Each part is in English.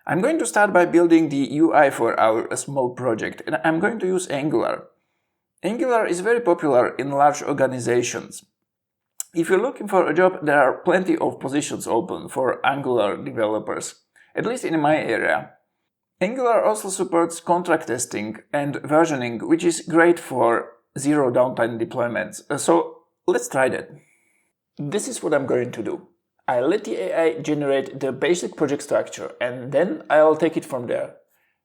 I'm going to start by building the UI for our small project, and I'm going to use Angular. Angular is very popular in large organizations. If you're looking for a job, there are plenty of positions open for Angular developers, at least in my area. Angular also supports contract testing and versioning, which is great for zero downtime deployments. So let's try that. This is what I'm going to do. I'll let the AI generate the basic project structure, and then I'll take it from there.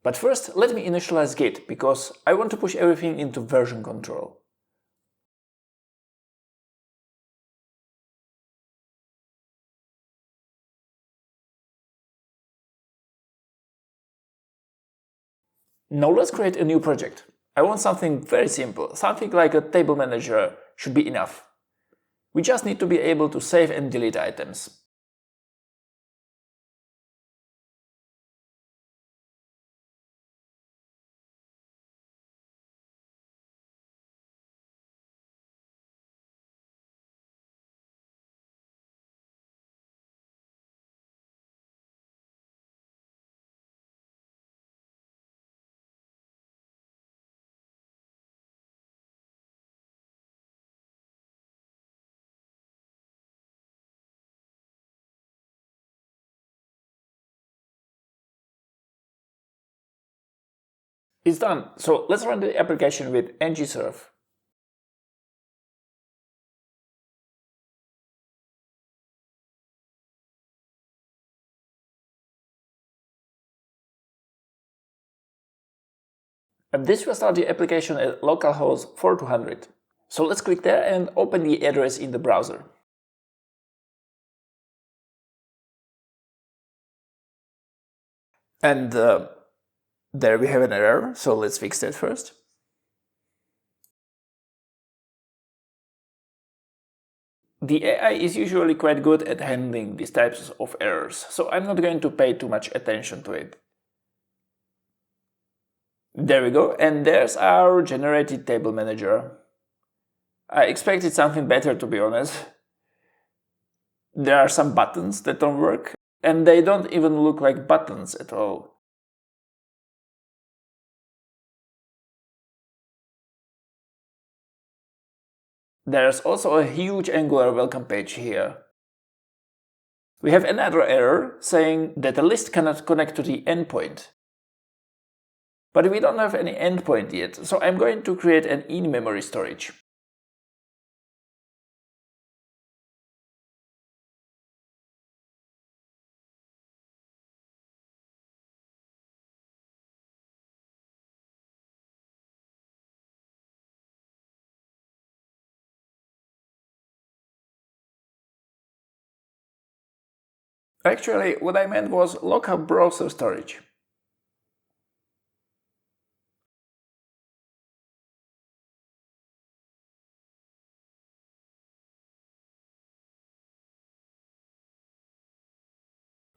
But first, let me initialize Git, because I want to push everything into version control. Now let's create a new project. I want something very simple, something like a table manager should be enough. We just need to be able to save and delete items. It's done, so let's run the application with ngserve. And this will start the application at localhost 4200. So let's click there and open the address in the browser. And there we have an error, so let's fix that first. The AI is usually quite good at handling these types of errors, so I'm not going to pay too much attention to it. There we go, and there's our generated table manager. I expected something better, to be honest. There are some buttons that don't work, and they don't even look like buttons at all. There's also a huge Angular welcome page here. We have another error saying that the list cannot connect to the endpoint. But we don't have any endpoint yet, so I'm going to create an in-memory storage. Actually, what I meant was local browser storage.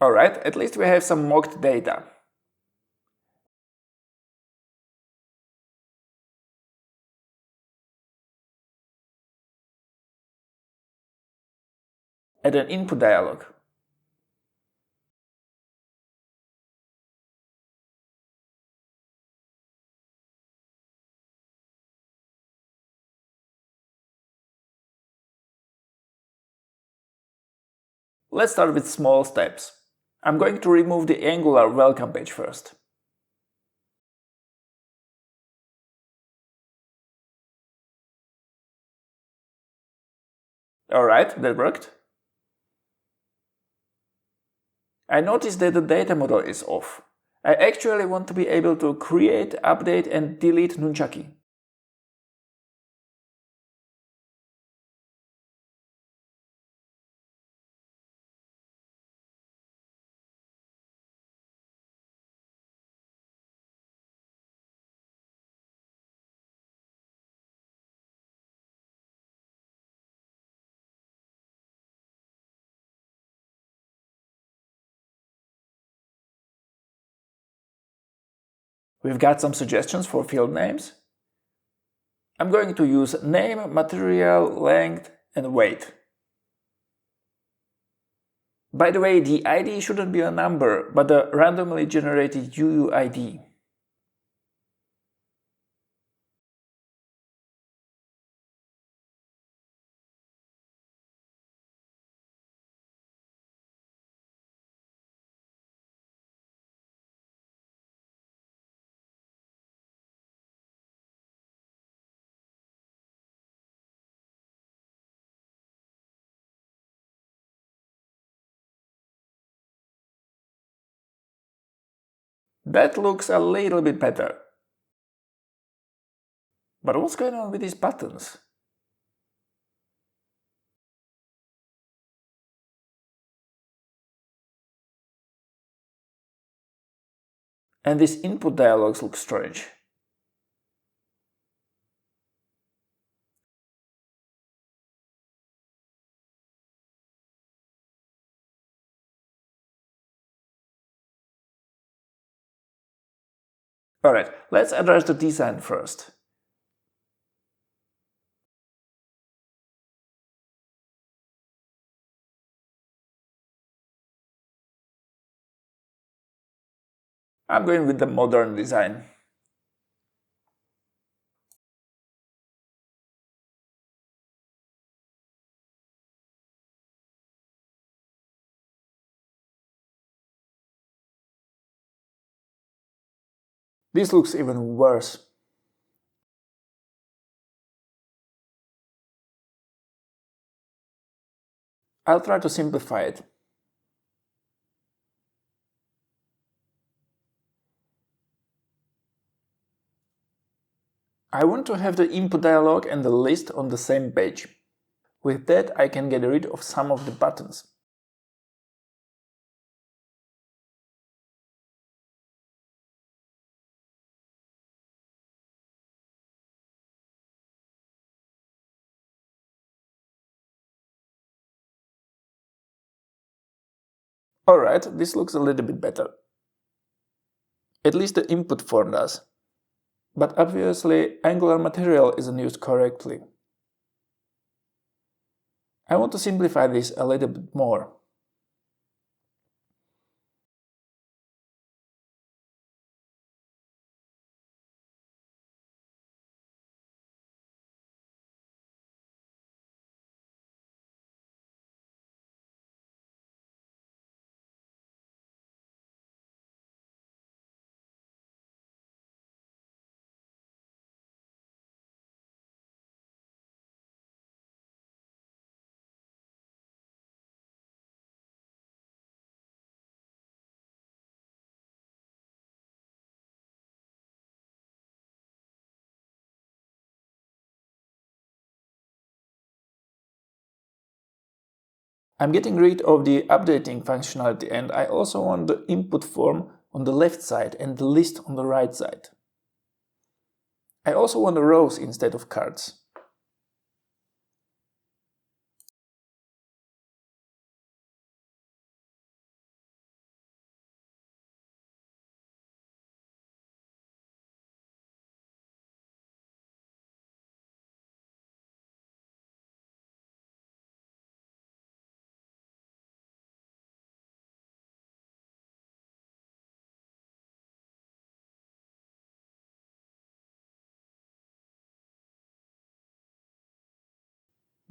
Alright, at least we have some mocked data. Add an input dialog. Let's start with small steps. I'm going to remove the Angular welcome page first. Alright, that worked. I noticed that the data model is off. I actually want to be able to create, update and delete Nunchaki. We've got some suggestions for field names. I'm going to use name, material, length and weight. By the way, the ID shouldn't be a number, but a randomly generated UUID. That looks a little bit better. But what's going on with these buttons? And these input dialogues look strange. Alright, let's address the design first. I'm going with the modern design. This looks even worse. I'll try to simplify it. I want to have the input dialog and the list on the same page. With that, I can get rid of some of the buttons. Alright, this looks a little bit better. At least the input form does. But obviously, Angular material isn't used correctly. I want to simplify this a little bit more. I'm getting rid of the updating functionality, and I also want the input form on the left side and the list on the right side. I also want the rows instead of cards.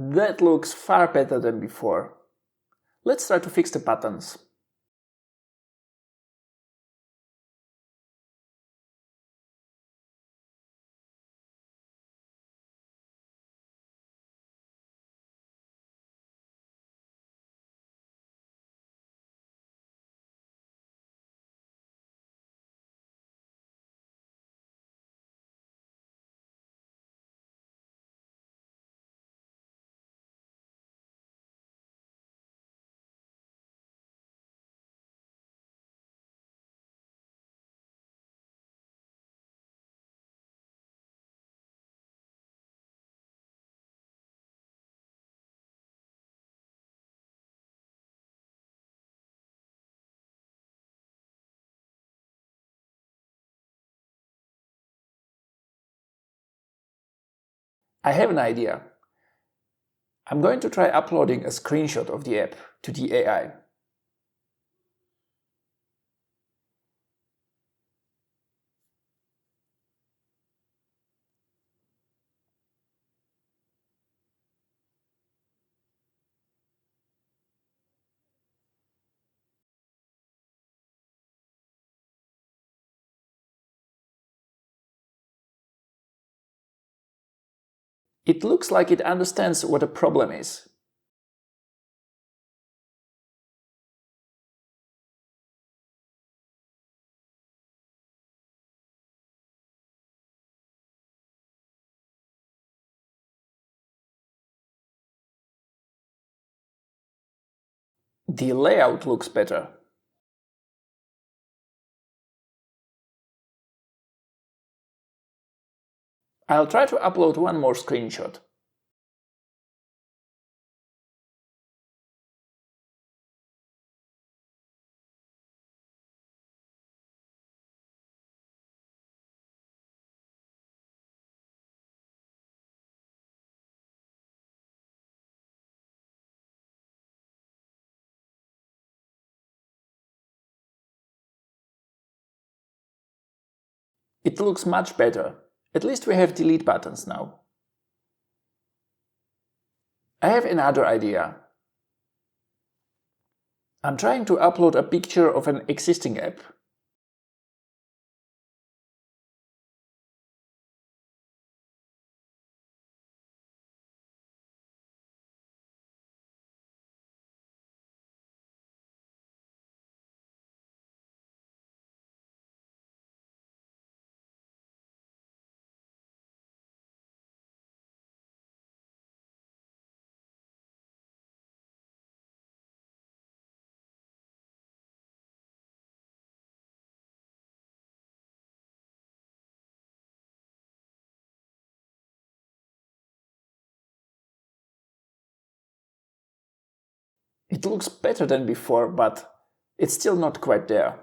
That looks far better than before. Let's try to fix the buttons. I have an idea. I'm going to try uploading a screenshot of the app to the AI. It looks like it understands what a problem is. The layout looks better. I'll try to upload one more screenshot. It looks much better. At least we have delete buttons now. I have another idea. I'm trying to upload a picture of an existing app. It looks better than before, but it's still not quite there.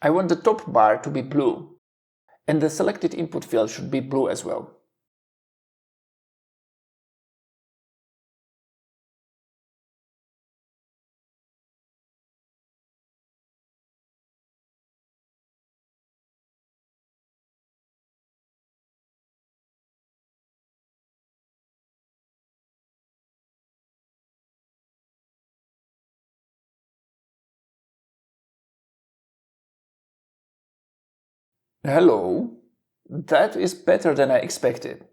I want the top bar to be blue, and the selected input field should be blue as well. Hello? That is better than I expected.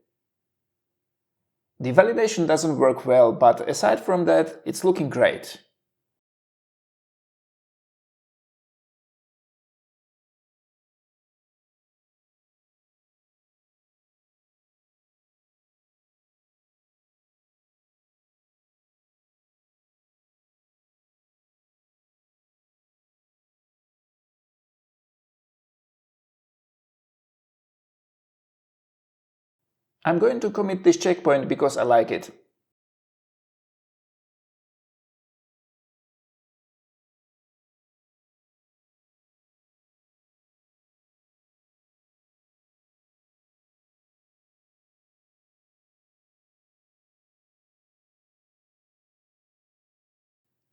The validation doesn't work well, but aside from that, it's looking great. I'm going to commit this checkpoint because I like it.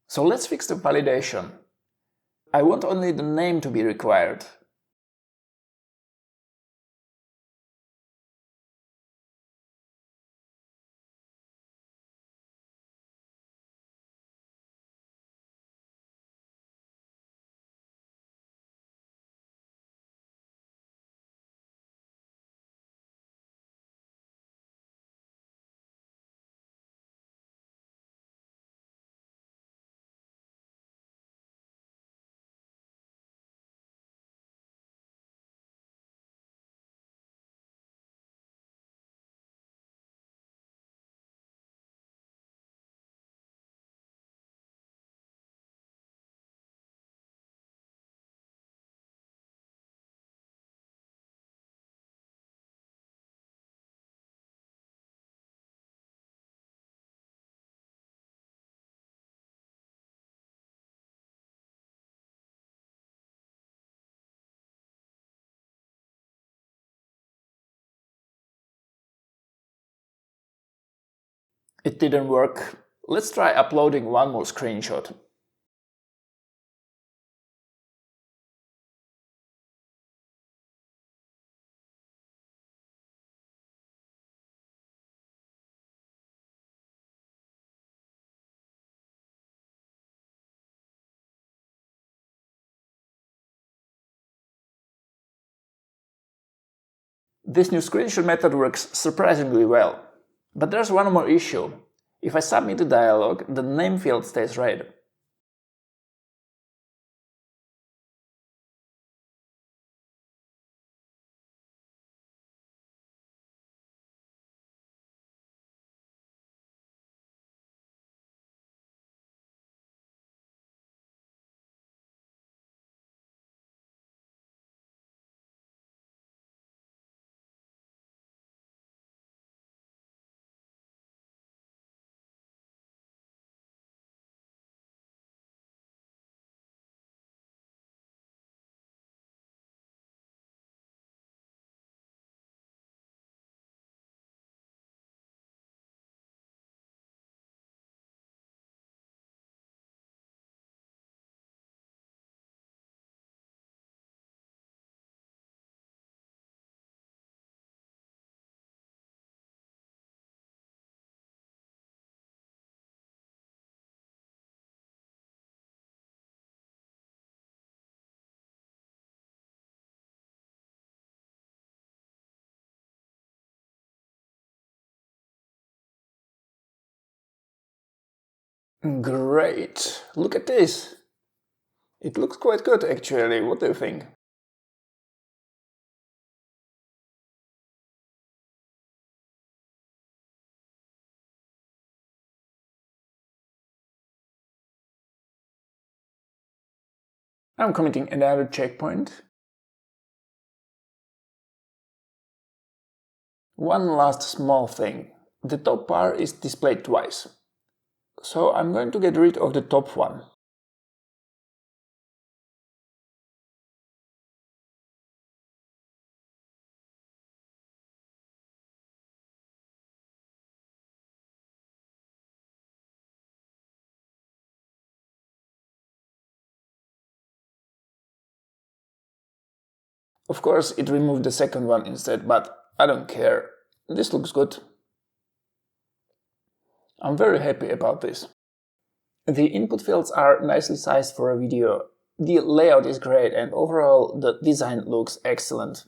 So let's fix the validation. I want only the name to be required. It didn't work. Let's try uploading one more screenshot. This new screenshot method works surprisingly well. But there's one more issue. If I submit a dialog, the name field stays red. Great! Look at this! It looks quite good actually, what do you think? I'm committing another checkpoint. One last small thing. The top bar is displayed twice. So I'm going to get rid of the top one. Of course, it removed the second one instead, but I don't care. This looks good. I'm very happy about this. The input fields are nicely sized for a video. The layout is great and overall the design looks excellent.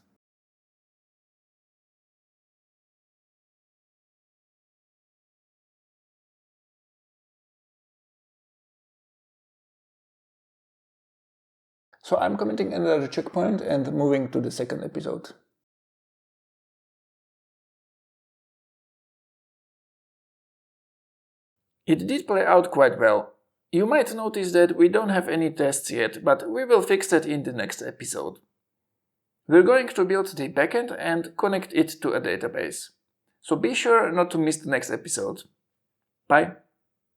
So I'm committing another checkpoint and moving to the second episode. It did play out quite well. You might notice that we don't have any tests yet, but we will fix that in the next episode. We're going to build the backend and connect it to a database. So be sure not to miss the next episode. Bye!